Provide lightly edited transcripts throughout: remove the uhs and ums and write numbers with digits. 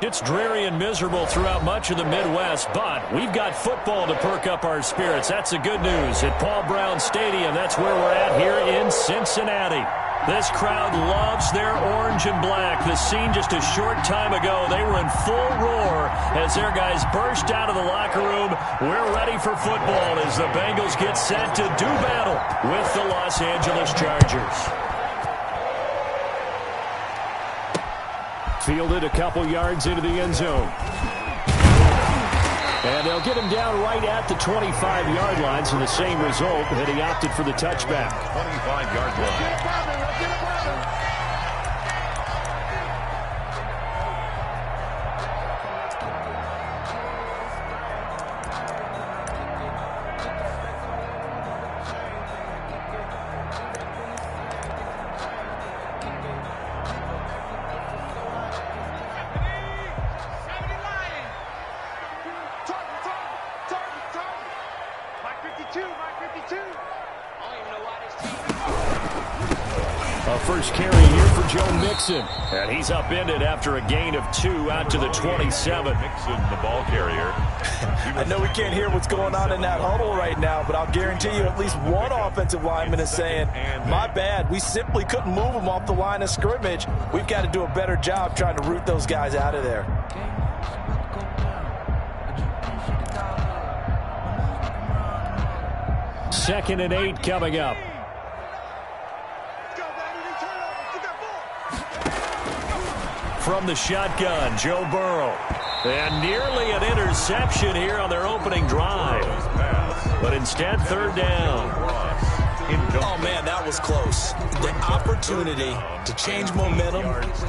It's dreary and miserable throughout much of the Midwest, but we've got football to perk up our spirits. That's the good news. At Paul Brown Stadium, that's where we're at here in Cincinnati. This crowd loves their orange and black. The scene just a short time ago, they were in full roar as their guys burst out of the locker room. We're ready for football as the Bengals get set to do battle with the Los Angeles Chargers. Fielded a couple yards into the end zone. And they'll get him down right at the 25-yard line, so the same result that he opted for the touchback. 25-yard line. First carry here for Joe Mixon. And he's upended after a gain of 2 out to the 27. Mixon, the ball carrier. I know we can't hear what's going on in that huddle right now, but I'll guarantee you at least one offensive lineman is saying, my bad, we simply couldn't move them off the line of scrimmage. We've got to do a better job trying to root those guys out of there. Second and 8 coming up. From the shotgun, Joe Burrow. And nearly an interception here on their opening drive. But instead, third down. Oh, man, that was close. The opportunity to change momentum,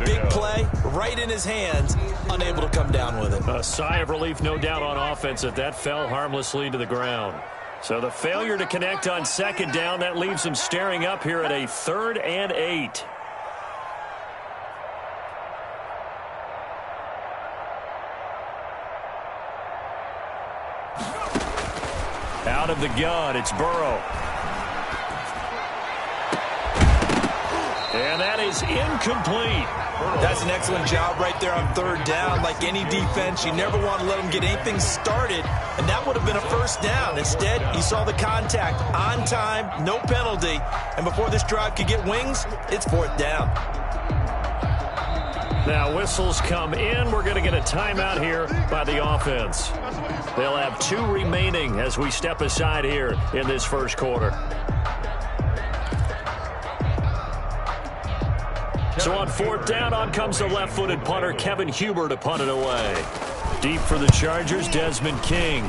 big play, right in his hands, unable to come down with it. A sigh of relief, no doubt, on offense that fell harmlessly to the ground. So the failure to connect on second down, that leaves them staring up here at a 3rd and 8. Out of the gun, it's Burrow. And that is incomplete. That's an excellent job right there on 3rd down. Like any defense, you never want to let them get anything started, and that would have been a first down. Instead, you saw the contact on time, no penalty, and before this drive could get wings, it's 4th down. Now whistles come in. We're going to get a timeout here by the offense. They'll have 2 remaining as we step aside here in this first quarter. So on 4th down, on comes the left-footed punter, Kevin Huber, to punt it away. Deep for the Chargers, Desmond King.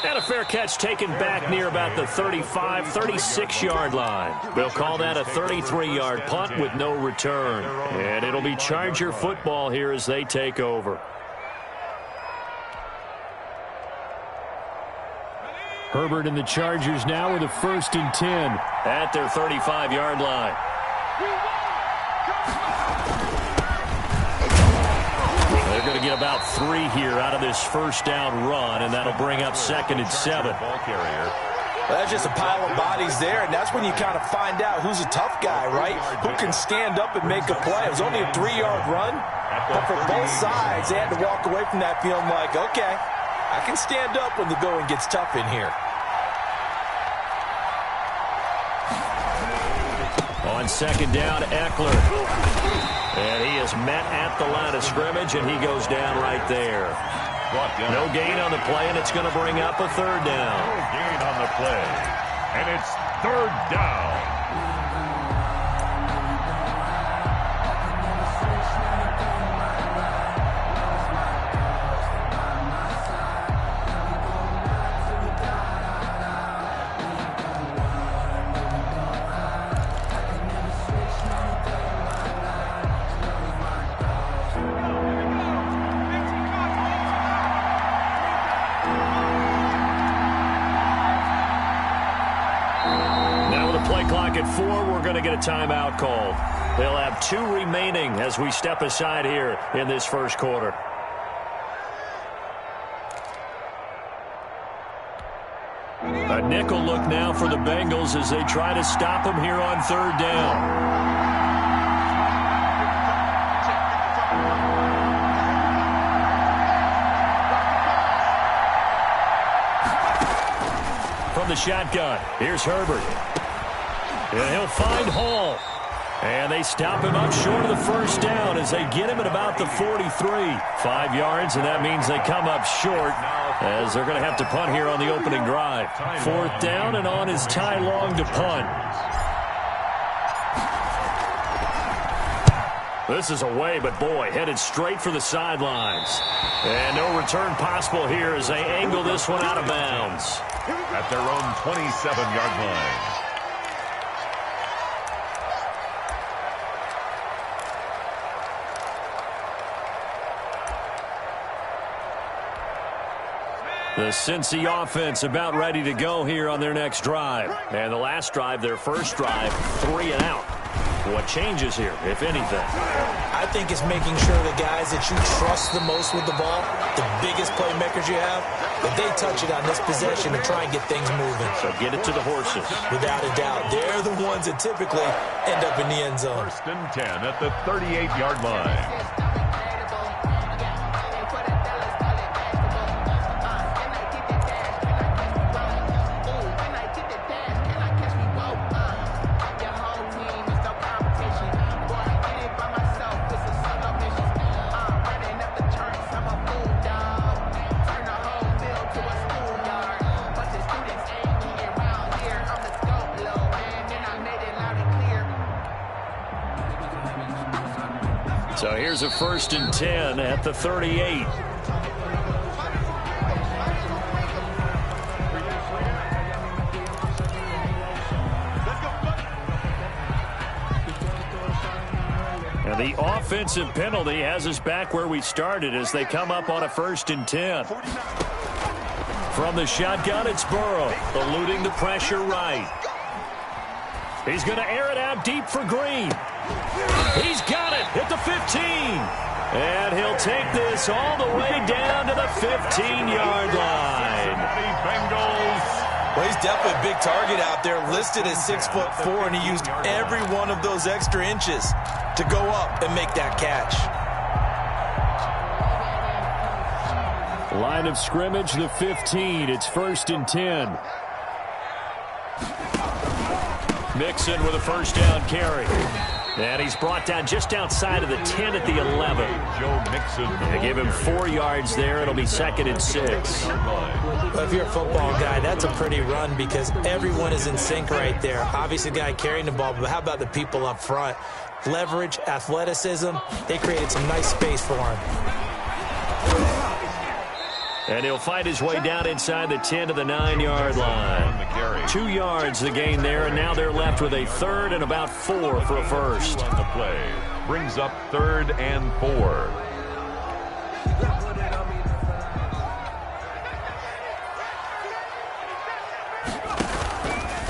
And a fair catch taken back near about the 35, 36-yard line. They'll call that a 33-yard punt with no return. And it'll be Charger football here as they take over. Herbert and the Chargers now with a 1st and 10 at their 35-yard line. They're going to get about 3 here out of this first down run, and that'll bring up 2nd and 7. Ball carrier. Well, that's just a pile of bodies there, and that's when you kind of find out who's a tough guy, right? Who can stand up and make a play. It was only a 3-yard run, but for both sides, they had to walk away from that feeling like, okay, I can stand up when the going gets tough in here. On 2nd down, Eckler. And he is met at the line of scrimmage, and he goes down right there. No gain on the play, and it's going to bring up a 3rd down. No gain on the play, and it's 3rd down. At 4, we're going to get a timeout called. They'll have 2 remaining as we step aside here in this first quarter. A nickel look now for the Bengals as they try to stop him here on 3rd down. shotgun. Here's Herbert. And he'll find Hall. And they stop him up short of the first down as they get him at about the 43. 5 yards, and that means they come up short as they're going to have to punt here on the opening drive. 4th down, and on is Ty Long to punt. This is away, but boy, headed straight for the sidelines. And no return possible here as they angle this one out of bounds. At their own 27-yard line. The Cincy offense about ready to go here on their next drive. And the last drive, their first drive, 3 and out. What changes here, if anything? I think it's making sure the guys that you trust the most with the ball, the biggest playmakers you have, that they touch it on this possession and try and get things moving. So get it to the horses. Without a doubt. They're the ones that typically end up in the end zone. 1st and 10 at the 38-yard line. So here's a 1st and 10 at the 38. And the offensive penalty has us back where we started as they come up on a 1st and 10. From the shotgun, it's Burrow, eluding the pressure right. He's going to air it out deep for Green. He's got it at the 15. And he'll take this all the way down to the 15-yard line. Bengals. Well, he's definitely a big target out there, listed at 6'4", and he used every one of those extra inches to go up and make that catch. Line of scrimmage, the 15. It's 1st and 10. Mixon with a 1st down carry. And he's brought down just outside of the 10 at the 11. Joe Mixon. They give him 4 yards there. It'll be 2nd and 6. Well, if you're a football guy, that's a pretty run because everyone is in sync right there. Obviously, the guy carrying the ball, but how about the people up front? Leverage, athleticism, they created some nice space for him. And he'll find his way down inside the 10 to the 9-yard line. 2 yards the gain there, and now they're left with a 3rd and about 4 for a 1st. On the play brings up 3rd and 4.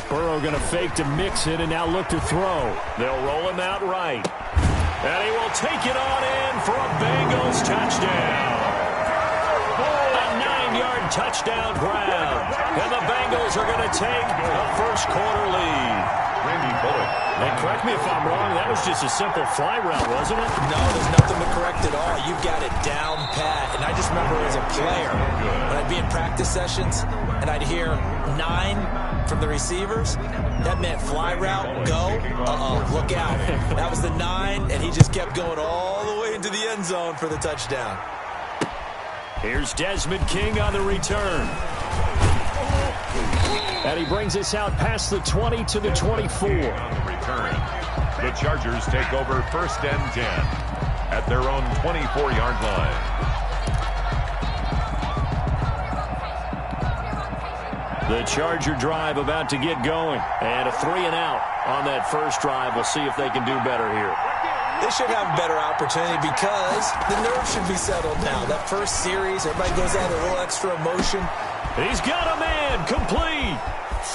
Burrow going to fake to Mixon and now look to throw. They'll roll him out right. And he will take it on in for a Bengals touchdown. Touchdown grab. And the Bengals are going to take a first-quarter lead. And correct me if I'm wrong, that was just a simple fly route, wasn't it? No, there's nothing to correct at all. You've got it down pat. And I just remember as a player, when I'd be in practice sessions and I'd hear 9 from the receivers, that meant fly route, go, look out. That was the 9, and he just kept going all the way into the end zone for the touchdown. Here's Desmond King on the return. And he brings us out past the 20 to the 24. On the return, the Chargers take over 1st and 10 at their own 24-yard line. The Charger drive about to get going. And a 3 and out on that first drive. We'll see if they can do better here. They should have a better opportunity because the nerves should be settled now. That first series, everybody goes out with a little extra emotion. He's got a man complete.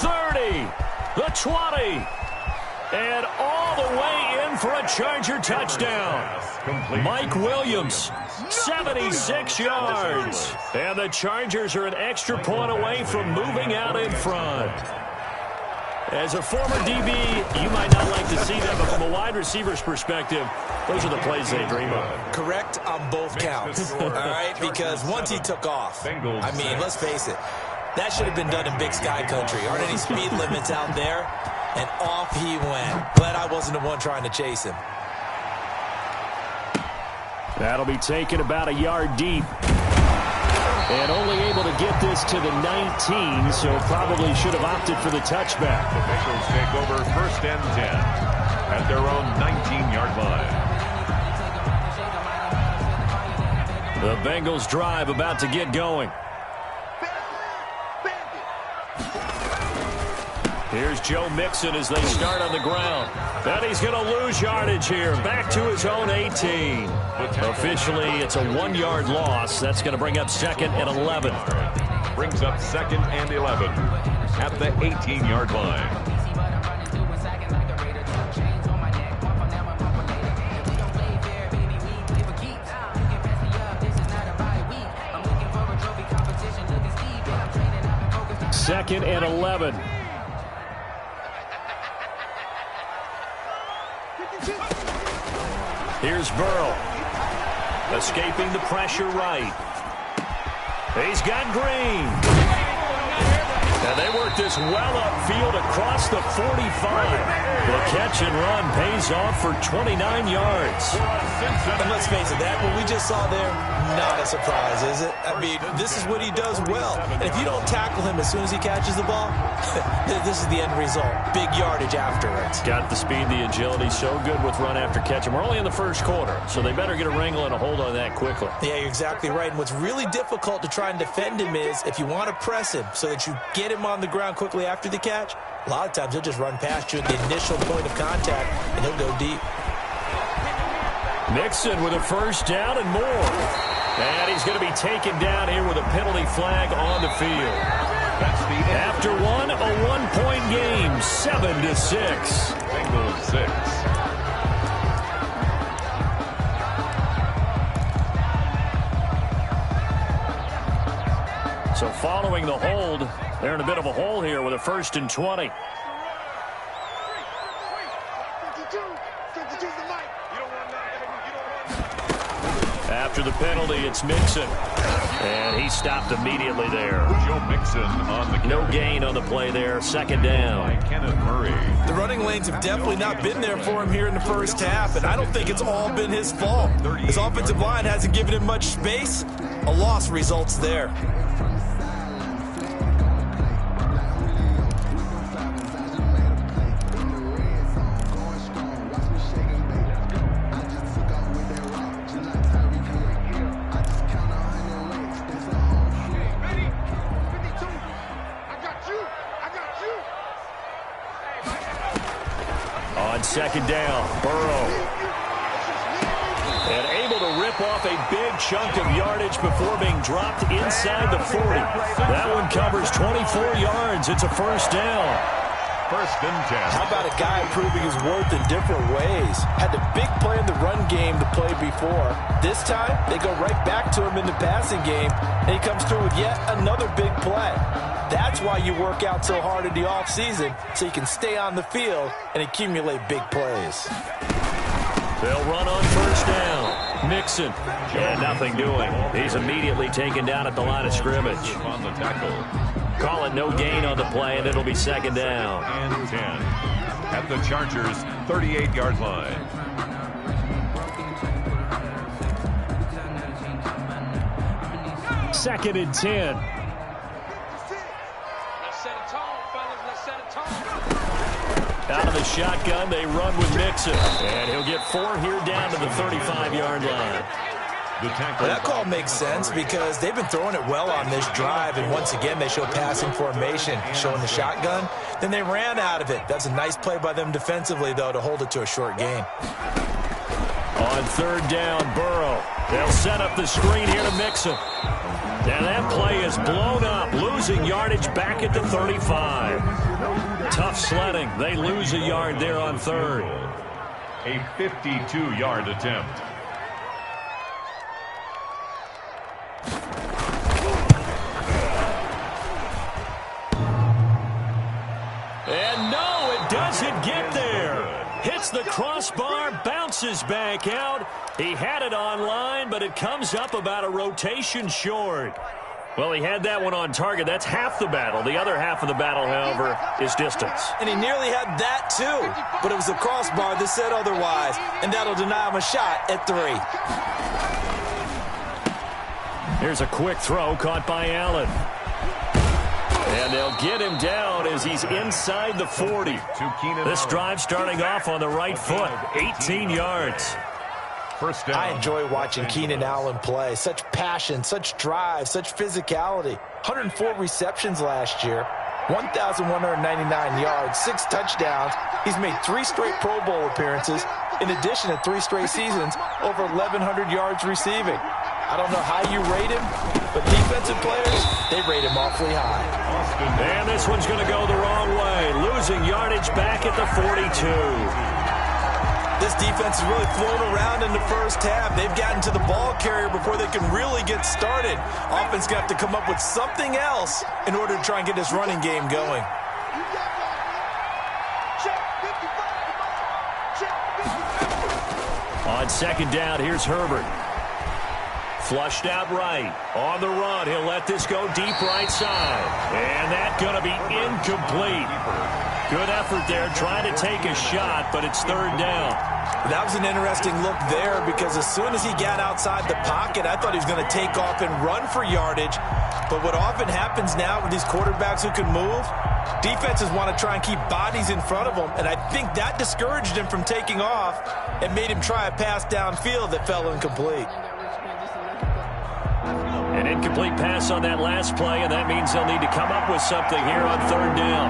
30, the 20, and all the way in for a Charger touchdown. Mike Williams, 76 yards. And the Chargers are an extra point away from moving out in front. As a former DB, you might not like to see that, but from a wide receiver's perspective, those are the plays they dream of. Correct on both counts, all right? Because once he took off, I mean, let's face it, That should have been done in Big Sky Country. Aren't any speed limits out there? And off he went. Glad I wasn't the one trying to chase him. That'll be taken about a yard deep. And only able to get this to the 19, so probably should have opted for the touchback. The Bengals take over first and 10 at their own 19-yard line. The Bengals drive about to get going. Here's Joe Mixon as they start on the ground. And he's going to lose yardage here. Back to his own 18. Officially, it's a 1-yard loss. That's going to bring up second and 11. Brings up second and 11 at the 18-yard line. Second and 11. Here's Burrow. Escaping the pressure right. He's got Green. And they work this well upfield across the 45. The catch and run pays off for 29 yards. And let's face it, that what we just saw there, not a surprise, is it? I mean, this is what he does well. And if you don't tackle him as soon as he catches the ball, this is the end result. Big yardage afterwards. Got the speed, the agility, so good with run after catch. And we're only in the first quarter, so they better get a wrangle and a hold on that quickly. Yeah, you're exactly right. And what's really difficult to try and defend him is if you want to press him so that you get him on the ground quickly after the catch, a lot of times he'll just run past you at the initial point of contact, and he'll go deep. Nixon with a first down and more. And he's going to be taken down here with a penalty flag on the field. After one, a 1-point game, 7-6. Bengals 6. So following the hold, they're in a bit of a hole here with a 1st and 20. After the penalty, it's Mixon. And he stopped immediately there. Joe Mixon on the no gain on the play there. 2nd down. Kenneth Murray. The running lanes have definitely not been there for him here in the first half, and I don't think it's all been his fault. His offensive line hasn't given him much space. A loss results there. On 2nd down, Burrow. And able to rip off a big chunk of yardage before being dropped inside the 40. That one covers 24 yards. It's a 1st down. 1st and 10. How about a guy proving his worth in different ways? Had the big play in the run game to play before. This time, they go right back to him in the passing game, and he comes through with yet another big play. That's why you work out so hard in the offseason, so you can stay on the field and accumulate big plays. They'll run on 1st down. Nixon. And nothing doing. He's immediately taken down at the line of scrimmage. On the tackle. Call it no gain on the play, and it'll be 2nd down. And 10 at the Chargers' 38-yard line. Second and 10. Out of the shotgun, they run with Mixon. And he'll get 4 here down to the 35-yard line. Well, that call makes sense because they've been throwing it well on this drive, and once again they show passing formation, showing the shotgun. Then they ran out of it. That's a nice play by them defensively, though, to hold it to a short gain. On 3rd down, Burrow. They'll set up the screen here to Mixon. And that play is blown up, losing yardage back at the 35. Tough sledding. They lose a yard there on 3rd. A 52-yard attempt. And no, it doesn't get there. Hits the crossbar, bounces back out. He had it on line, but it comes up about a rotation short. Well, he had that one on target. That's half the battle. The other half of the battle, however, is distance. And he nearly had that, too. But it was the crossbar that said otherwise, and that'll deny him a shot at 3. Here's a quick throw caught by Allen. And they'll get him down as he's inside the 40. This drive starting off on the right foot, 18 yards. First down. I enjoy watching Keenan Allen play. Such passion, such drive, such physicality. 104 receptions last year, 1,199 yards, 6 touchdowns. He's made 3 straight Pro Bowl appearances, in addition to 3 straight seasons, over 1,100 yards receiving. I don't know how you rate him, but defensive players, they rate him awfully high. And this one's going to go the wrong way, losing yardage back at the 42. This defense has really flown around in the first half. They've gotten to the ball carrier before they can really get started. Offense going to have to come up with something else in order to try and get this running game going. On second down, here's Herbert. Flushed out right. On the run, he'll let this go deep right side. And that's going to be incomplete. Good effort there, trying to take a shot, but it's third down. That was an interesting look there because as soon as he got outside the pocket, I thought he was going to take off and run for yardage. But what often happens now with these quarterbacks who can move, defenses want to try and keep bodies in front of them, and I think that discouraged him from taking off and made him try a pass downfield that fell incomplete. An incomplete pass on that last play, and that means they'll need to come up with something here on third down.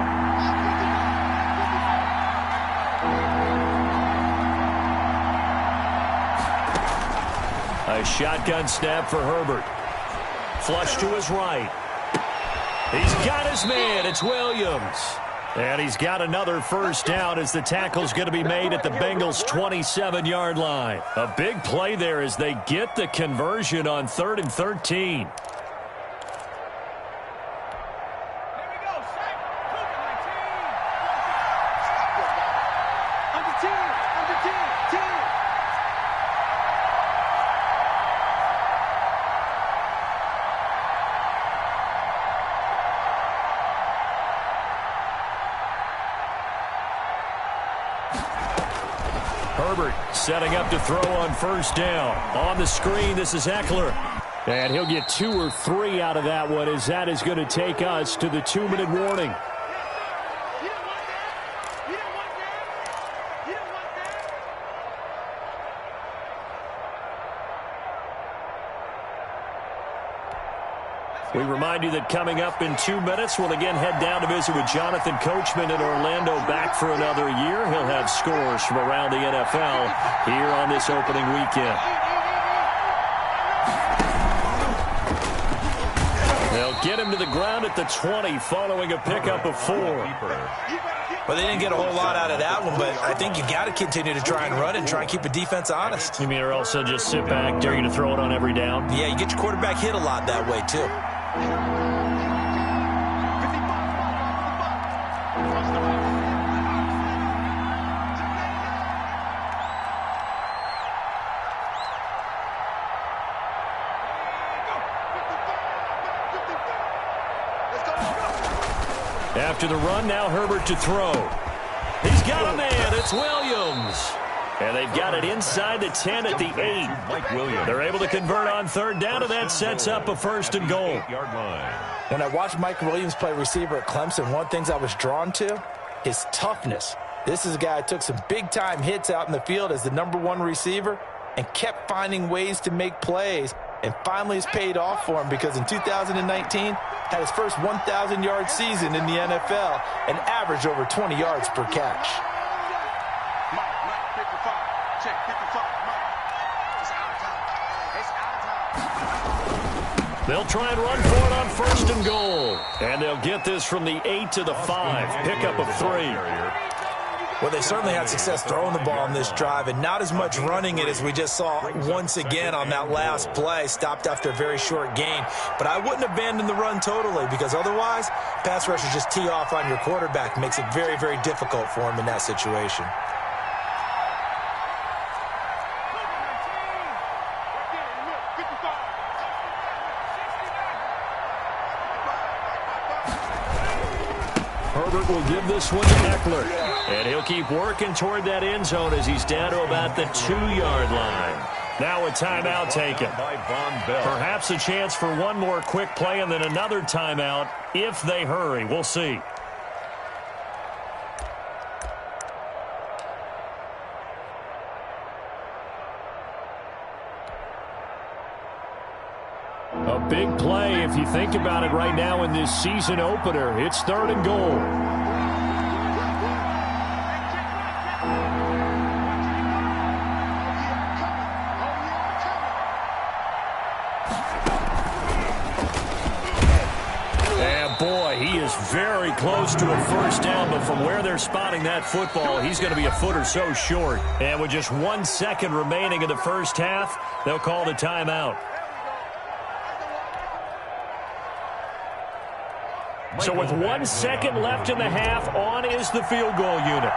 A shotgun snap for Herbert. Flush to his right. He's got his man. It's Williams. And he's got another first down as the tackle's going to be made at the Bengals' 27-yard line. A big play there as they get the conversion on 3rd and 13. Herbert setting up to throw on first down. On the screen, this is Eckler. And he'll get 2 or 3 out of that one as that is going to take us to the 2-minute warning. We remind you that coming up in 2 minutes, we'll again head down to visit with Jonathan Coachman in Orlando, back for another year. He'll have scores from around the NFL here on this opening weekend. They'll get him to the ground at the 20 following a pickup of 4. Well, they didn't get a whole lot out of that one, but I think you got to continue to try and run and try and keep a defense honest. You mean or also just sit back, dare you to throw it on every down? Yeah, you get your quarterback hit a lot that way, too. After the run, now Herbert to throw. He's got a man. It's Williams. And they've got it inside the 10 at the 8. They're able to convert on third down, and that sets up a 1st and goal. When I watched Mike Williams play receiver at Clemson, one of the things I was drawn to, his toughness. This is a guy who took some big-time hits out in the field as the #1 receiver and kept finding ways to make plays. And finally it's paid off for him because in 2019, had his first 1,000-yard season in the NFL and averaged over 20 yards per catch. They'll try and run for it on 1st and goal. And they'll get this from the 8 to the 5. Pickup of 3. Well, they certainly had success throwing the ball on this drive and not as much running it as we just saw once again on that last play. Stopped after a very short gain. But I wouldn't abandon the run totally because otherwise, pass rushers just tee off on your quarterback. Makes it very, very difficult for him in that situation. Herbert will give this one to Eckler. And he'll keep working toward that end zone as he's down to about the 2-yard line. Now a timeout taken. Perhaps a chance for one more quick play and then another timeout if they hurry. We'll see. A big play if you think about it right now in this season opener. It's 3rd and goal. He is very close to a first down, but from where they're spotting that football, he's going to be a foot or so short. And with just 1 second remaining in the first half, they'll call the timeout. So with 1 second left in the half, on is the field goal unit.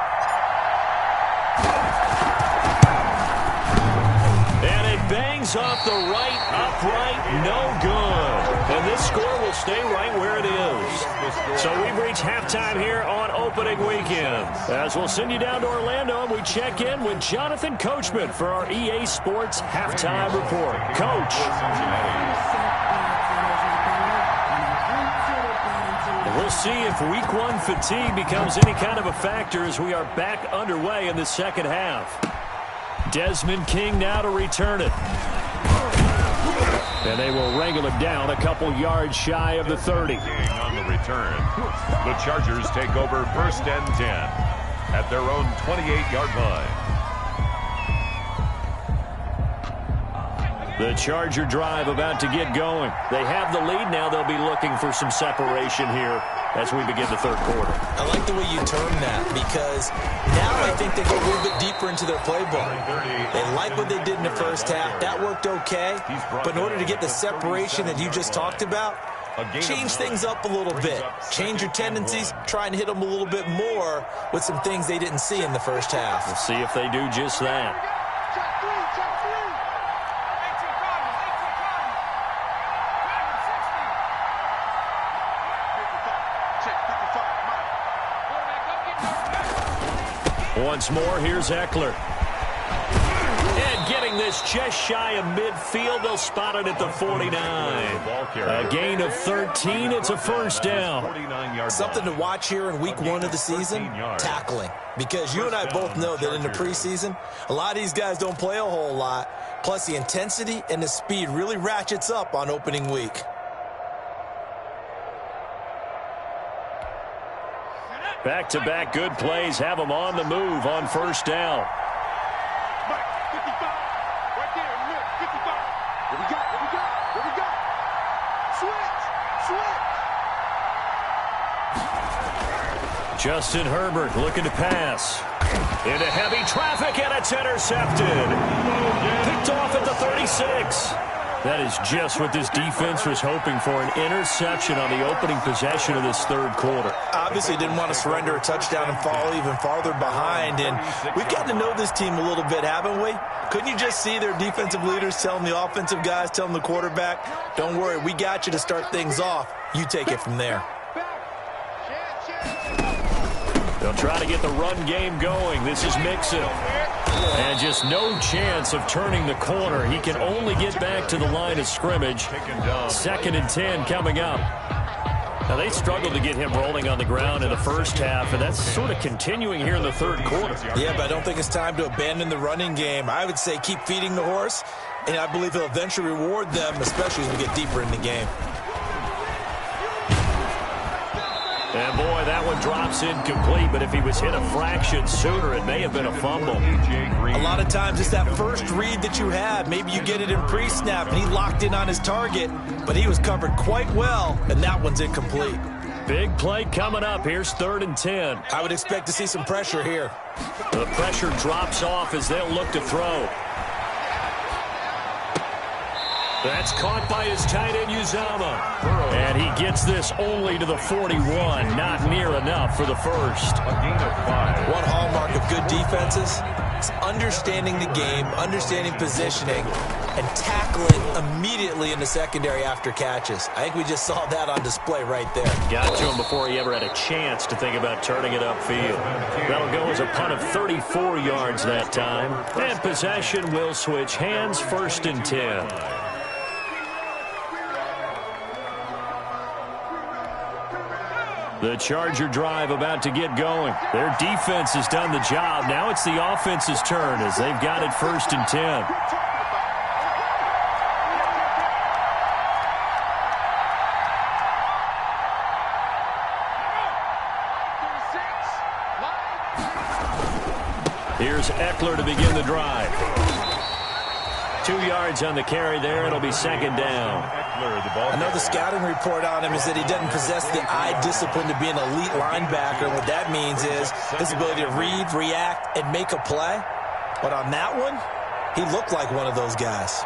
And it bangs off the right upright, no good. And this score will stay right where it is. So we've reached halftime here on opening weekend. As we'll send you down to Orlando, and we check in with Jonathan Coachman for our EA Sports Halftime Report. Coach. We'll see if Week 1 fatigue becomes any kind of a factor as we are back underway in the second half. Desmond King now to return it. And they will wrangle him down a couple yards shy of the 30. On the return, the Chargers take over 1st and 10 at their own 28-yard line. The Charger drive about to get going. They have the lead now. They'll be looking for some separation here as we begin the third quarter. I like the way you term that because now I think they go a little bit deeper into their playbook. They like what they did in the first half. That worked okay. But in order to get the separation that you just talked about, change things up a little bit. Change your tendencies. Try and hit them a little bit more with some things they didn't see in the first half. We'll see if they do just that. Once more, here's Eckler. And getting this just shy of midfield. They'll spot it at the 49. A gain of 13. It's a first down. Something to watch here in Week 1 of the season, tackling. Because you and I both know that in the preseason, a lot of these guys don't play a whole lot. Plus, the intensity and the speed really ratchets up on opening week. Back-to-back good plays have them on the move on first down. Justin Herbert looking to pass. Into heavy traffic, and it's intercepted. Picked off at the 36. That is just what this defense was hoping for, an interception on the opening possession of this third quarter. Obviously didn't want to surrender a touchdown and fall even farther behind, and we've gotten to know this team a little bit, haven't we? Couldn't you just see their defensive leaders telling the offensive guys, telling the quarterback, don't worry, we got you to start things off. You take it from there. They'll try to get the run game going. This is Mixon. And just no chance of turning the corner. He can only get back to the line of scrimmage. 2nd and 10 coming up. Now, they struggled to get him rolling on the ground in the first half, and that's sort of continuing here in the third quarter. Yeah, but I don't think it's time to abandon the running game. I would say keep feeding the horse, and I believe he'll eventually reward them, especially as we get deeper in the game. And, boy, that one drops incomplete, but if he was hit a fraction sooner, it may have been a fumble. A lot of times it's that first read that you have. Maybe you get it in pre-snap, and he locked in on his target, but he was covered quite well, and that one's incomplete. Big play coming up. Here's 3rd and 10. I would expect to see some pressure here. The pressure drops off as they'll look to throw. That's caught by his tight end, Uzama. And he gets this only to the 41. Not near enough for the first. A gain of 5. One hallmark of good defenses, basics, understanding the game, understanding positioning, and tackling immediately in the secondary after catches. I think we just saw that on display right there. Got to him before he ever had a chance to think about turning it upfield. That'll go as a punt of 34 yards that time. And possession will switch hands, 1st and 10. The Charger drive about to get going. Their defense has done the job. Now it's the offense's turn as they've got it 1st and 10. Here's Eckler to begin the drive. 2 yards on the carry there. It'll be 2nd down. I know the scouting report on him is that he doesn't possess the eye discipline to be an elite linebacker. And what that means is his ability to read, react, and make a play. But on that one, he looked like one of those guys.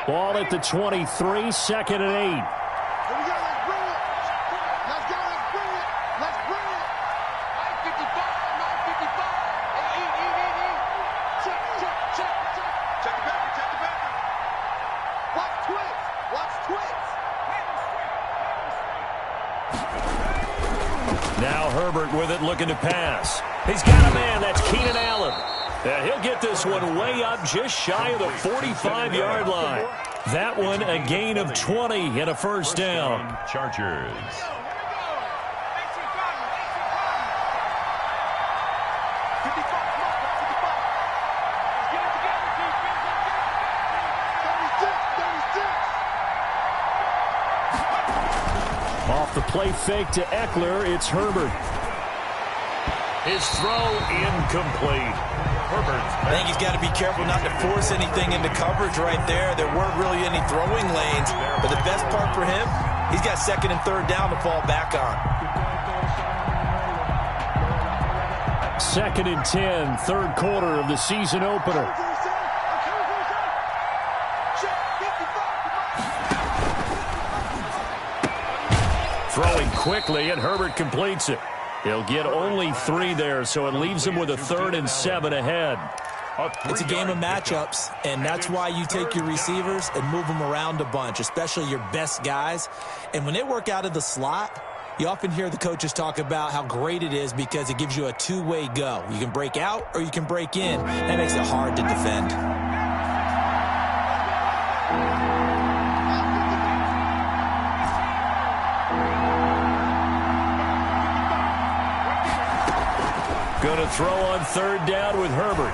Ball at the 23, 2nd and 8. Now Herbert with it, looking to pass. He's got a man. That's Keenan Allen. He'll get this one way up, just shy of the 45-yard line. That one a gain of 20 and a 1st down. Chargers. Off the play fake to Eckler, it's Herbert. His throw incomplete. I think he's got to be careful not to force anything into coverage right there. There weren't really any throwing lanes, but the best part for him, he's got 2nd and 3rd down to fall back on. 2nd and 10, 3rd quarter of the season opener. Throwing quickly, and Herbert completes it. He'll get only 3 there, so it leaves him with a 3rd and 7 ahead. It's a game of matchups, and that's why you take your receivers and move them around a bunch, especially your best guys. And when they work out of the slot, you often hear the coaches talk about how great it is because it gives you a two-way go. You can break out or you can break in. That makes it hard to defend. Going to throw on 3rd down with Herbert.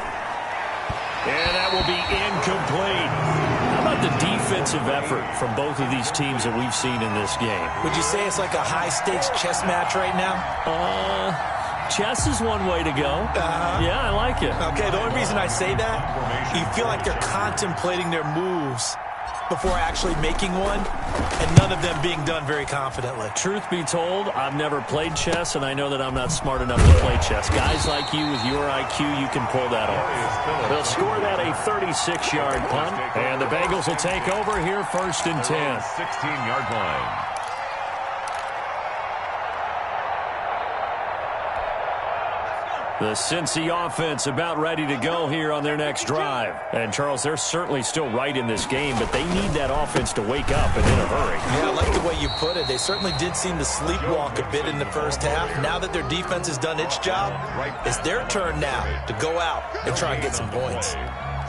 And that will be incomplete. How about the defensive effort from both of these teams that we've seen in this game? Would you say it's like a high-stakes chess match right now? Chess is one way to go. Yeah, I like it. Okay, the only reason I say that, you feel like they're contemplating their moves before actually making one, and none of them being done very confidently. Truth be told, I've never played chess, and I know that I'm not smart enough to play chess. Guys like you with your IQ, you can pull that off. They'll score that a 36-yard punt, and the Bengals will take over here 1st and 10. 16-yard line. The Cincy offense about ready to go here on their next drive. And, Charles, they're certainly still right in this game, but they need that offense to wake up and in a hurry. Yeah, I like the way you put it. They certainly did seem to sleepwalk a bit in the first half. Now that their defense has done its job, it's their turn now to go out and try and get some points.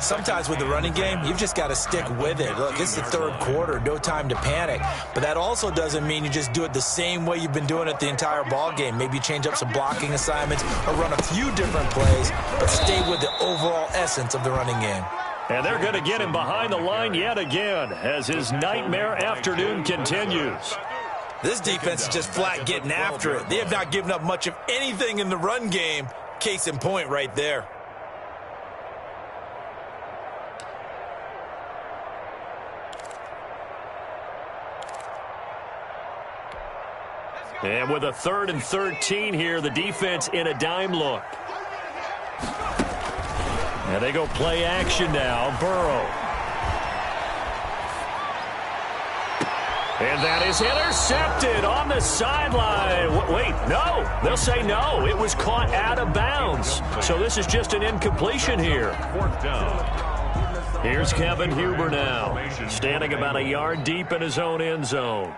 Sometimes with the running game, you've just got to stick with it. Look, it's the 3rd quarter, no time to panic. But that also doesn't mean you just do it the same way you've been doing it the entire ball game. Maybe change up some blocking assignments or run a few different plays, but stay with the overall essence of the running game. And they're going to get him behind the line yet again as his nightmare afternoon continues. This defense is just flat getting after it. They have not given up much of anything in the run game. Case in point right there. And with a 3rd and 13 here, the defense in a dime look. And they go play action now. Burrow. And that is intercepted on the sideline. Wait, no. They'll say no. It was caught out of bounds. So this is just an incompletion here. Fourth down. Here's Kevin Huber now, standing about a yard deep in his own end zone.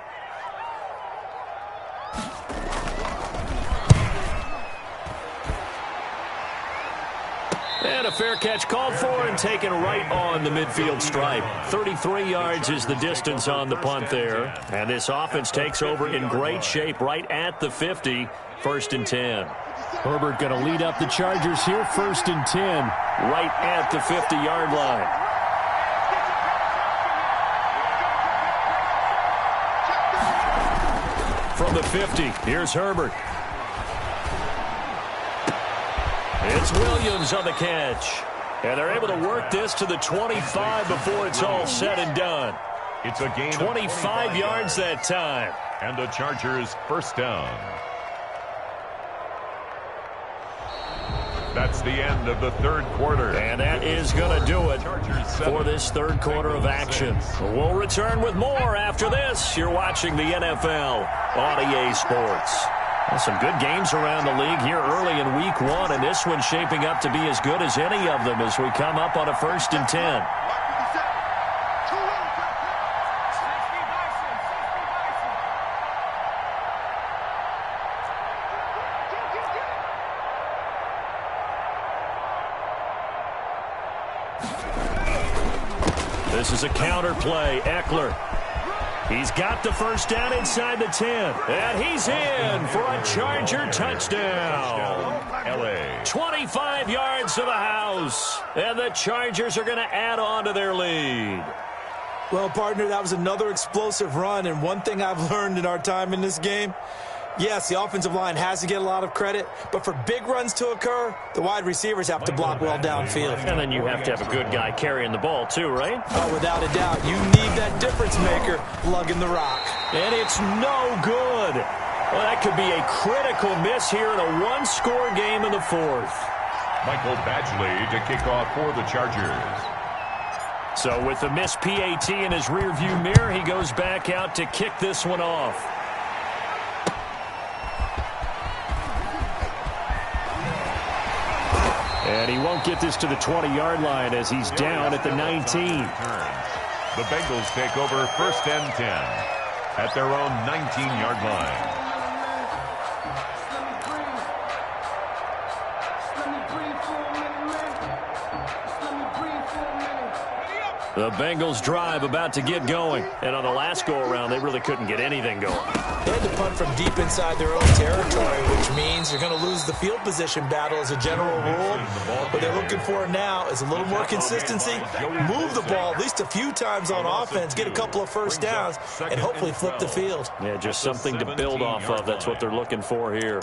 And a fair catch called for and taken right on the midfield stripe. 33 yards is the distance on the punt there. And this offense takes over in great shape right at the 50, 1st and 10. Herbert going to lead up the Chargers here, 1st and 10. Right at the 50-yard line. From the 50, here's Herbert. It's Williams on the catch. And they're able to work this to the 25 before it's all said and done. It's a gain 25 yards that time. And the Chargers 1st down. That's the end of the 3rd quarter. And that is going to do it for this 3rd quarter of action. We'll return with more after this. You're watching the NFL on EA Sports. Well, some good games around the league here early in week 1, and this one's shaping up to be as good as any of them as we come up on a 1st and 10. This is a counter play. Eckler. He's got the 1st down inside the 10. And he's in for a Charger touchdown. LA. 25 yards to the house. And the Chargers are going to add on to their lead. Well, partner, that was another explosive run. And one thing I've learned in our time in this game, yes, the offensive line has to get a lot of credit, but for big runs to occur, the wide receivers have to block well downfield. And then you have to have a good guy carrying the ball too, right? Oh, without a doubt. You need that difference maker lugging the rock. And it's no good. Well, that could be a critical miss here in a one-score game in the 4th. Michael Badgley to kick off for the Chargers. So with the missed PAT in his rearview mirror, he goes back out to kick this one off. And he won't get this to the 20-yard line as he's down at the 19. The Bengals take over 1st and 10 at their own 19-yard line. The Bengals drive about to get going. And on the last go-around, they really couldn't get anything going. They had to punt from deep inside their own territory, which means you're going to lose the field position battle as a general rule. What they're looking for now is a little more consistency, move the ball at least a few times on offense, get a couple of 1st downs, and hopefully flip the field. Yeah, just something to build off of. That's what they're looking for here.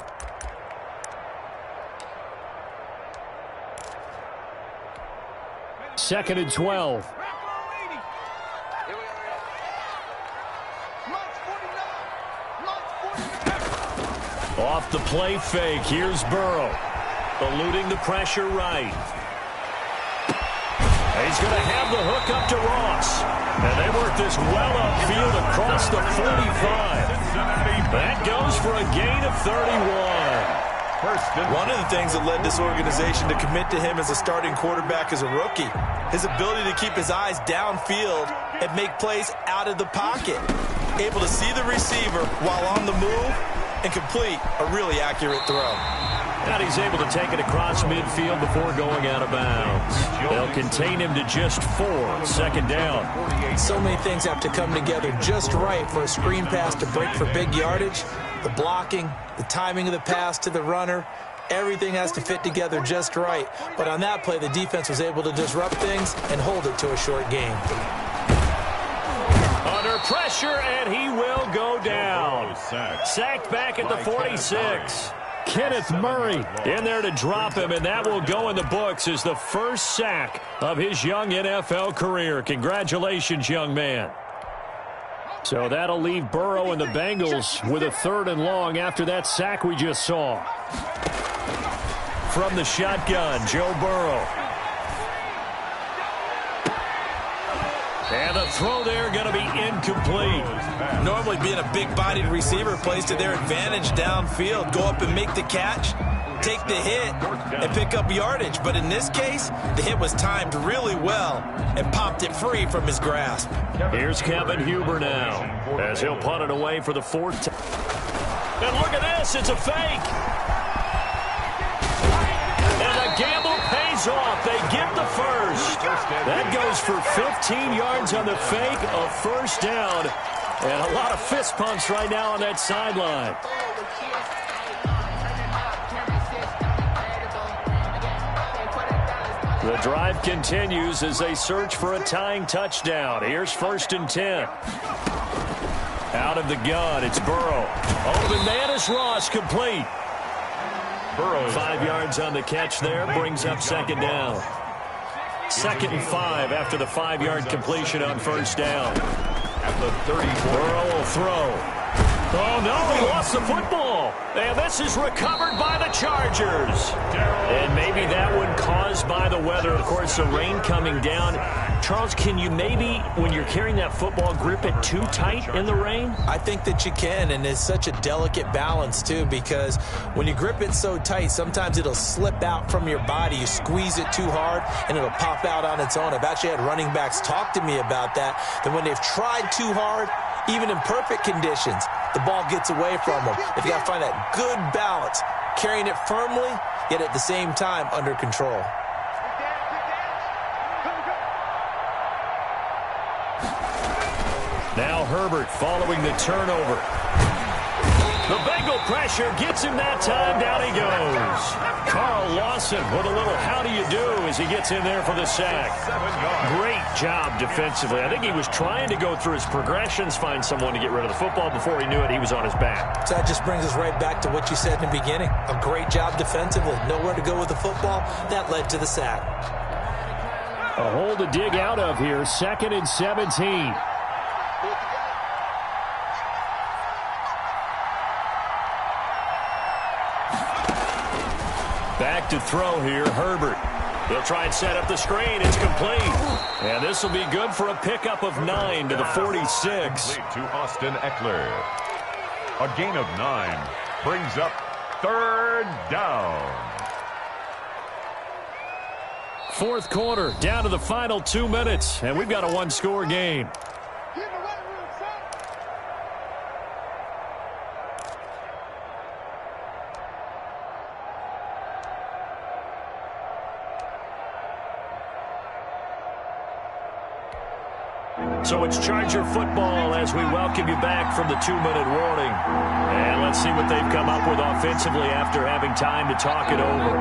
Second and 12. Off the play fake, here's Burrow. Eluding the pressure right. He's going to have the hook up to Ross. And they work this well upfield across the 45. That goes for a gain of 31. One of the things that led this organization to commit to him as a starting quarterback as a rookie, his ability to keep his eyes downfield and make plays out of the pocket. Able to see the receiver while on the move and complete a really accurate throw. And he's able to take it across midfield before going out of bounds. They'll contain him to just 4, 2nd down. So many things have to come together just right for a screen pass to break for big yardage. The blocking, the timing of the pass to the runner, everything has to fit together just right. But on that play, the defense was able to disrupt things and hold it to a short game. Under pressure, and he will go down. Sacked back at the 46. Kenneth Murray in there to drop him, and that will go in the books as the first sack of his young NFL career. Congratulations, young man. So that'll leave Burrow and the Bengals with a 3rd and long after that sack we just saw. From the shotgun, Joe Burrow. And the throw there going to be incomplete. Normally being a big-bodied receiver plays to their advantage downfield. Go up and make the catch, take the hit, and pick up yardage. But in this case, the hit was timed really well and popped it free from his grasp. Here's Kevin Huber now as he'll punt it away for the fourth time. And look at this. It's a fake. And the gamble pays off. They get the first. That goes for 15 yards on the fake, a first down. And a lot of fist pumps right now on that sideline. The drive continues as they search for a tying touchdown. Here's 1st and 10. Out of the gun, it's Burrow. Oh, the man is Ross, complete. Burrow 5 yards on the catch there, brings up 2nd down. 2nd and 5 after the 5-yard completion on 1st down. At the 34. Burrow will throw. Oh, no, he lost the football. And this is recovered by the Chargers. And maybe that one caused by the weather. Of course, the rain coming down. Charles, can you maybe, when you're carrying that football, grip it too tight in the rain? I think that you can, and it's such a delicate balance, too, because when you grip it so tight, sometimes it'll slip out from your body. You squeeze it too hard, and it'll pop out on its own. I've actually had running backs talk to me about that when they've tried too hard, even in perfect conditions, the ball gets away from them. They've got to find that good balance, carrying it firmly, yet at the same time under control. Now Herbert following the turnover. The Bengal pressure gets him that time. Down he goes. Carl Lawson with a little how do you do as he gets in there for the sack. Great job defensively. I think he was trying to go through his progressions, find someone to get rid of the football. Before he knew it, he was on his back. So that just brings us right back to what you said in the beginning. A great job defensively. Nowhere to go with the football. That led to the sack. A hole to dig out of here. 2nd and 17. Back to throw here, Herbert. He'll try and set up the screen. It's complete. And this will be good for a pickup of 9 to the 46. To Austin Eckler. A gain of 9 brings up 3rd down. 4th quarter, down to the final 2 minutes, and we've got a 1-score game. So it's Charger football as we welcome you back from the 2-minute warning. And let's see what they've come up with offensively after having time to talk it over.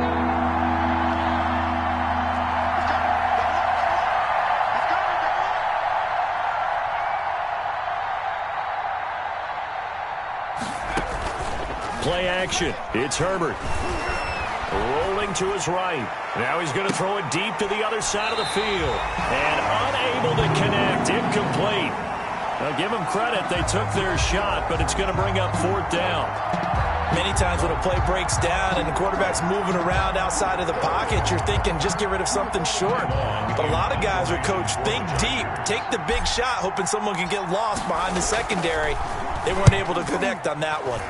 Play action. It's Herbert. Rolling to his right. Now he's going to throw it deep to the other side of the field. And unable to connect. Incomplete. Now give them credit. They took their shot, but it's going to bring up 4th down. Many times when a play breaks down and the quarterback's moving around outside of the pocket, you're thinking just get rid of something short. But a lot of guys are coached, think deep, take the big shot, hoping someone can get lost behind the secondary. They weren't able to connect on that one.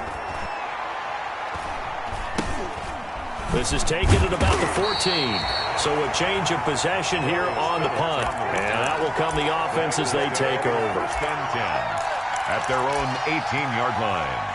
This is taken at about the 14. So a change of possession here on the punt. And that will come the offense as they take over. 1st and 10 at their own 18-yard line.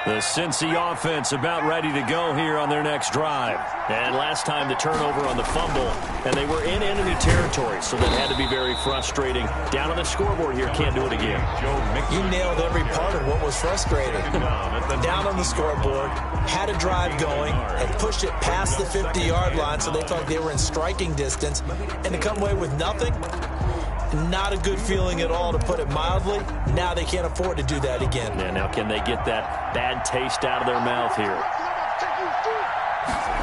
The Cincy offense about ready to go here on their next drive. And last time the turnover on the fumble, and they were in enemy territory, so that had to be very frustrating. Down on the scoreboard here, can't do it again. You nailed every part of what was frustrating. Down on the scoreboard, had a drive going, and pushed it past the 50-yard line, so they thought they were in striking distance, and to come away with nothing, not a good feeling at all, to put it mildly. Now they can't afford to do that again. Yeah, now can they get that bad taste out of their mouth here?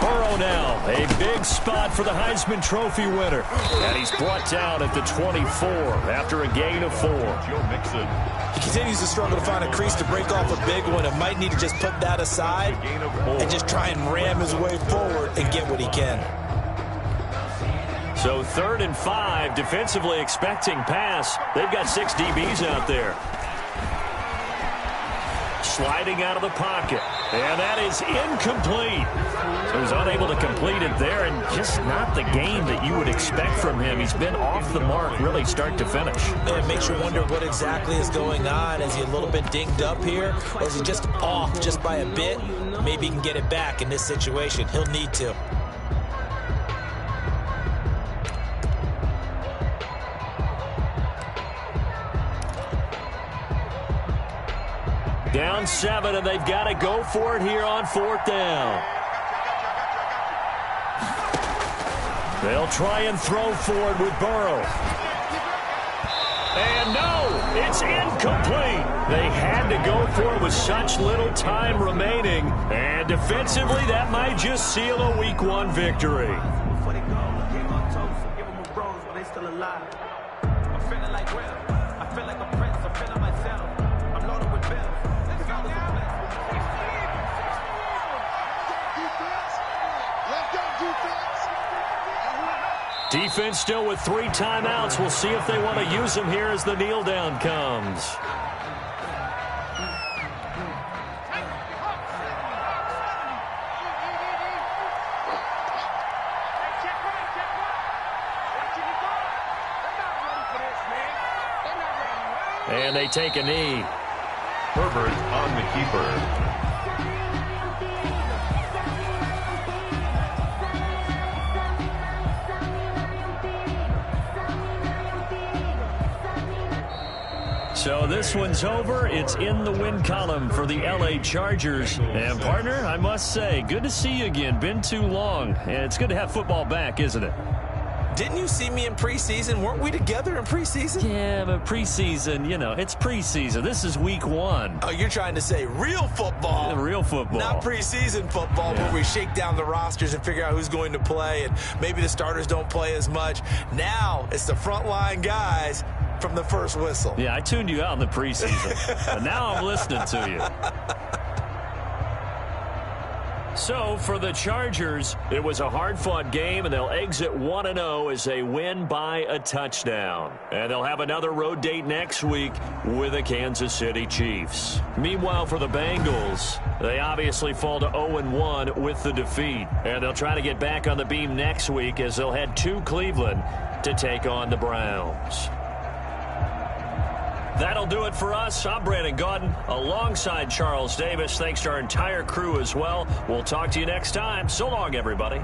Burrow now, a big spot for the Heisman Trophy winner. And he's brought down at the 24 after a gain of 4. Joe Mixon. He continues to struggle to find a crease to break off a big one and might need to just put that aside and just try and ram his way forward and get what he can. So 3rd and 5, defensively expecting pass. They've got 6 DBs out there. Sliding out of the pocket. And that is incomplete. So he's unable to complete it there, and just not the game that you would expect from him. He's been off the mark really start to finish. It makes you wonder what exactly is going on. Is he a little bit dinged up here, or is he just off just by a bit? Maybe he can get it back in this situation. He'll need to. Down 7, and they've got to go for it here on 4th down. They'll try and throw forward with Burrow. And no, it's incomplete. They had to go for it with such little time remaining. And defensively, that might just seal a Week 1 victory. Before they go, give them a toast, give them a rose while they still alive. I'm feeling like Will. I feel like a prince. I'm feeling myself. I'm loaded with bills. Defense still with 3 timeouts. We'll see if they want to use them here as the kneel down comes. And they take a knee. Herbert on the keeper. So this one's over. It's in the win column for the LA Chargers. And, partner, I must say, good to see you again. Been too long. And it's good to have football back, isn't it? Didn't you see me in preseason? Weren't we together in preseason? Yeah, but preseason, you know, it's preseason. This is Week 1. Oh, you're trying to say real football. Yeah, real football. Not preseason football, where we shake down the rosters and figure out who's going to play, and maybe the starters don't play as much. Now it's the frontline guys from the first whistle. Yeah, I tuned you out in the preseason. But now I'm listening to you. So, for the Chargers, it was a hard-fought game, and they'll exit 1-0 as they win by a touchdown. And they'll have another road date next week with the Kansas City Chiefs. Meanwhile, for the Bengals, they obviously fall to 0-1 with the defeat. And they'll try to get back on the beam next week as they'll head to Cleveland to take on the Browns. That'll do it for us. I'm Brandon Gaudin alongside Charles Davis. Thanks to our entire crew as well. We'll talk to you next time. So long, everybody.